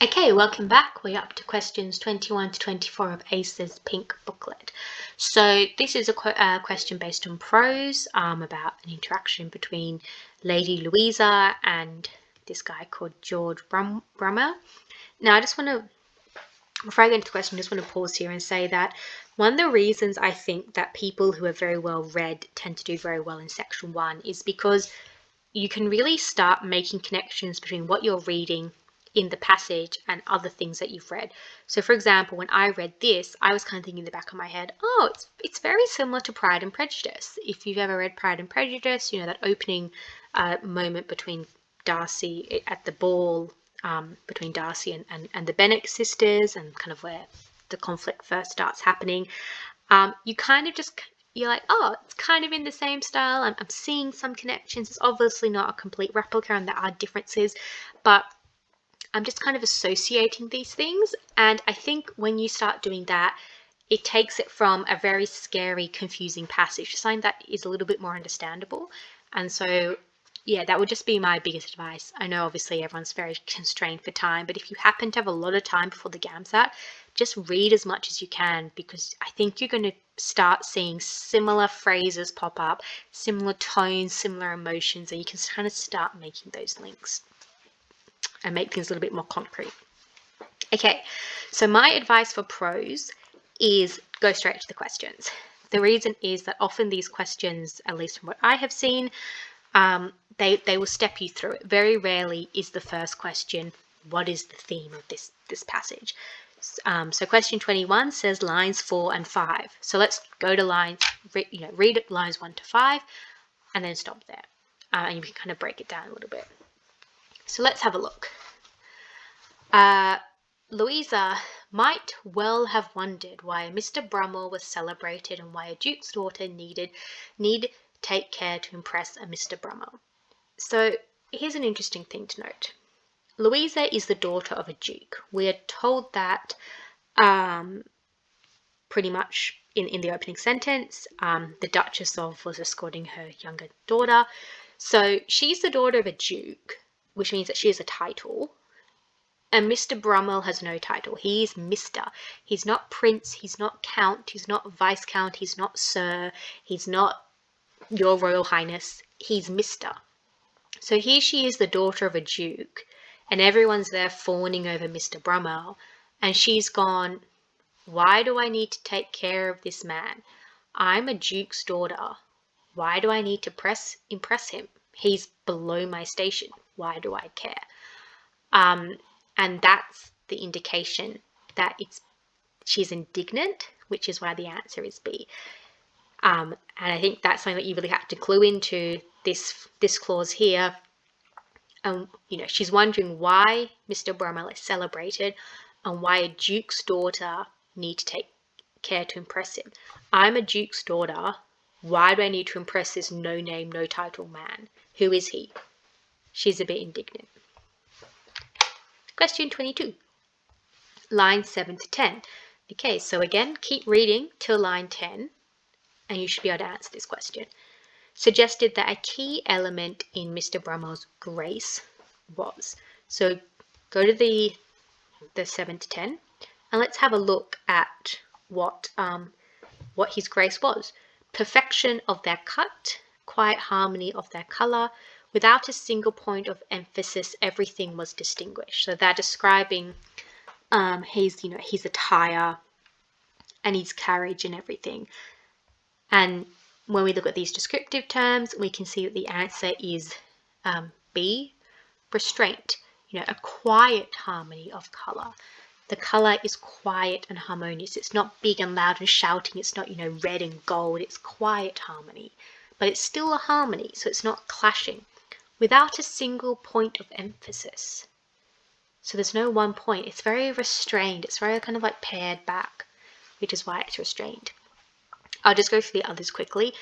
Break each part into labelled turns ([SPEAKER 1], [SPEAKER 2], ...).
[SPEAKER 1] Okay, welcome back. We're up to questions 21 to 24 of Acer's pink booklet. So this is a question based on prose about an interaction between Lady Louisa and this guy called George Brummel. Now, before I get into the question, I just want to pause here and say that one of the reasons I think that people who are very well read tend to do very well in section 1 is because you can really start making connections between what you're reading in the passage and other things that you've read. So for example, when I read this, I was kind of thinking in the back of my head, oh, it's very similar to Pride and Prejudice. If you've ever read Pride and Prejudice, you know that opening moment between Darcy at the ball, between Darcy and the Bennet sisters, and kind of where the conflict first starts happening. You kind of just, you're like, oh, it's kind of in the same style. I'm seeing some connections. It's obviously not a complete replica and there are differences, but I'm just kind of associating these things. And I think when you start doing that, it takes it from a very scary, confusing passage to something that is a little bit more understandable. And so, yeah, that would just be my biggest advice. I know obviously everyone's very constrained for time, but if you happen to have a lot of time before the Gamsat, just read as much as you can, because I think you're going to start seeing similar phrases pop up, similar tones, similar emotions, and you can kind of start making those links and make things a little bit more concrete. Okay, so my advice for prose is go straight to the questions. The reason is that often these questions, at least from what I have seen, they will step you through it. Very rarely is the first question, what is the theme of this passage? So question 21 says lines 4 and 5. So let's go to read it lines 1 to 5 and then stop there. And you can kind of break it down a little bit. So let's have a look. Louisa might well have wondered why Mr. Brummel was celebrated and why a duke's daughter need take care to impress a Mr. Brummel. So here's an interesting thing to note. Louisa is the daughter of a duke. We are told that pretty much in the opening sentence. The Duchess was escorting her younger daughter. So she's the daughter of a duke, which means that she has a title. And Mr. Brummel has no title. He is Mr. He's not Prince, he's not Count, he's not Viscount, he's not Sir, he's not Your Royal Highness, he's Mr. So here she is, the daughter of a duke, and everyone's there fawning over Mr. Brummel, and she's gone, why do I need to take care of this man? I'm a duke's daughter. Why do I need to impress him? He's below my station. Why do I care? And that's the indication that she's indignant, which is why the answer is B. And I think that's something that you really have to clue into this clause here. She's wondering why Mr. Brummel is celebrated and why a duke's daughter need to take care to impress him. I'm a duke's daughter. Why do I need to impress this no-name, no-title man? Who is he? She's a bit indignant. Question 22, lines 7 to 10. Okay, so again, keep reading till line 10, and you should be able to answer this question. Suggested that a key element in Mr. Brummel's grace was. So go to the 7 to 10, and let's have a look at what his grace was. Perfection of their cut, quiet harmony of their colour. Without a single point of emphasis, everything was distinguished. So they're describing his attire and his carriage and everything. And when we look at these descriptive terms, we can see that the answer is B, restraint. A quiet harmony of colour. The colour is quiet and harmonious. It's not big and loud and shouting. It's not, red and gold. It's quiet harmony. But it's still a harmony, so it's not clashing. Without a single point of emphasis. So there's no one point. It's very restrained. It's very kind of like pared back, which is why it's restrained. I'll just go through the others quickly.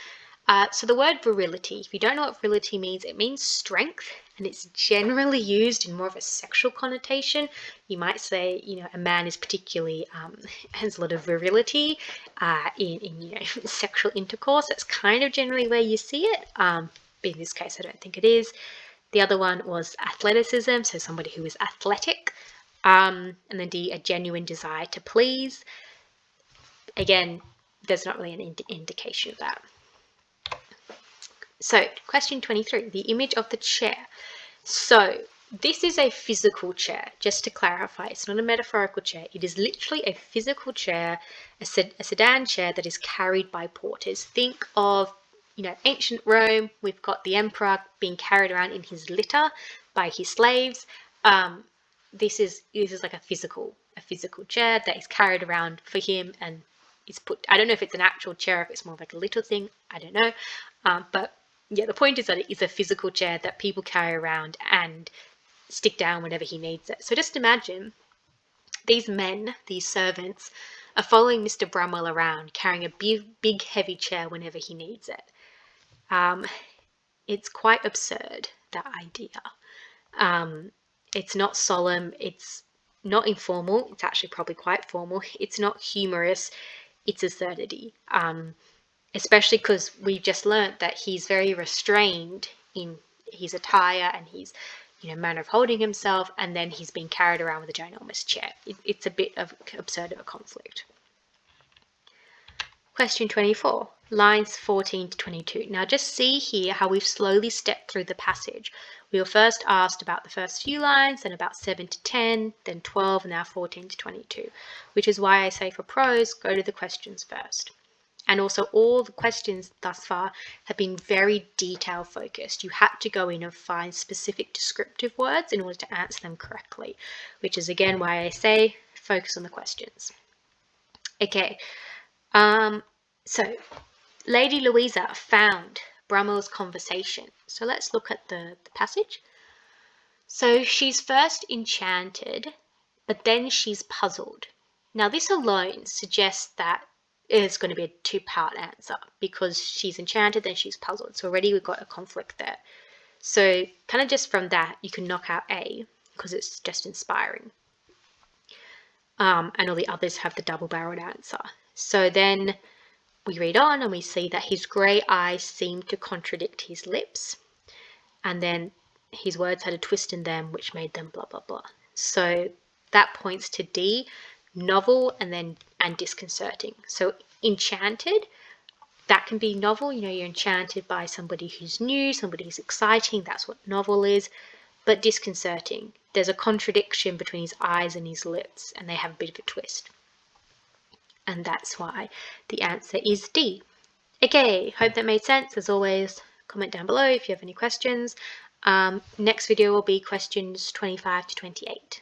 [SPEAKER 1] So the word virility, if you don't know what virility means, it means strength, and it's generally used in more of a sexual connotation. You might say, a man is particularly has a lot of virility in sexual intercourse. That's kind of generally where you see it. In this case, I don't think it is. The other one was athleticism, so somebody who is athletic. And then D, a genuine desire to please. Again, there's not really an indication of that. So, question 23, the image of the chair. So, this is a physical chair, just to clarify. It's not a metaphorical chair. It is literally a physical chair, a sedan chair that is carried by porters. Think of, ancient Rome. We've got the emperor being carried around in his litter by his slaves. This is like a physical chair that is carried around for him, and is put. I don't know if it's an actual chair, if it's more like a little thing. I don't know, but yeah, the point is that it is a physical chair that people carry around and stick down whenever he needs it. So just imagine these men, these servants, are following Mr. Bramwell around, carrying a big heavy chair whenever he needs it. It's quite absurd, that idea. It's not solemn, it's not informal, it's actually probably quite formal, it's not humorous, it's absurdity. Especially because we've just learnt that he's very restrained in his attire and his manner of holding himself, and then he's being carried around with a ginormous chair. It's a bit of absurd of a conflict. Question 24, lines 14 to 22. Now just see here how we've slowly stepped through the passage. We were first asked about the first few lines, then about 7 to 10, then 12, and now 14 to 22, which is why I say for prose, go to the questions first. And also all the questions thus far have been very detail focused. You had to go in and find specific descriptive words in order to answer them correctly, which is again why I say focus on the questions. Okay, so Lady Louisa found Bramwell's conversation. So let's look at the passage. So she's first enchanted, but then she's puzzled. Now this alone suggests that it's going to be a two-part answer, because she's enchanted, then she's puzzled. So already we've got a conflict there. So kind of just from that, you can knock out A, because it's just inspiring. And all the others have the double-barreled answer. So then we read on and we see that his grey eyes seemed to contradict his lips. And then his words had a twist in them which made them blah, blah, blah. So that points to D, novel and disconcerting. So enchanted, that can be novel. You're enchanted by somebody who's new, somebody who's exciting. That's what novel is. But disconcerting, there's a contradiction between his eyes and his lips, and they have a bit of a twist. And that's why the answer is D. Okay, hope that made sense. As always, comment down below if you have any questions. Next video will be questions 25 to 28.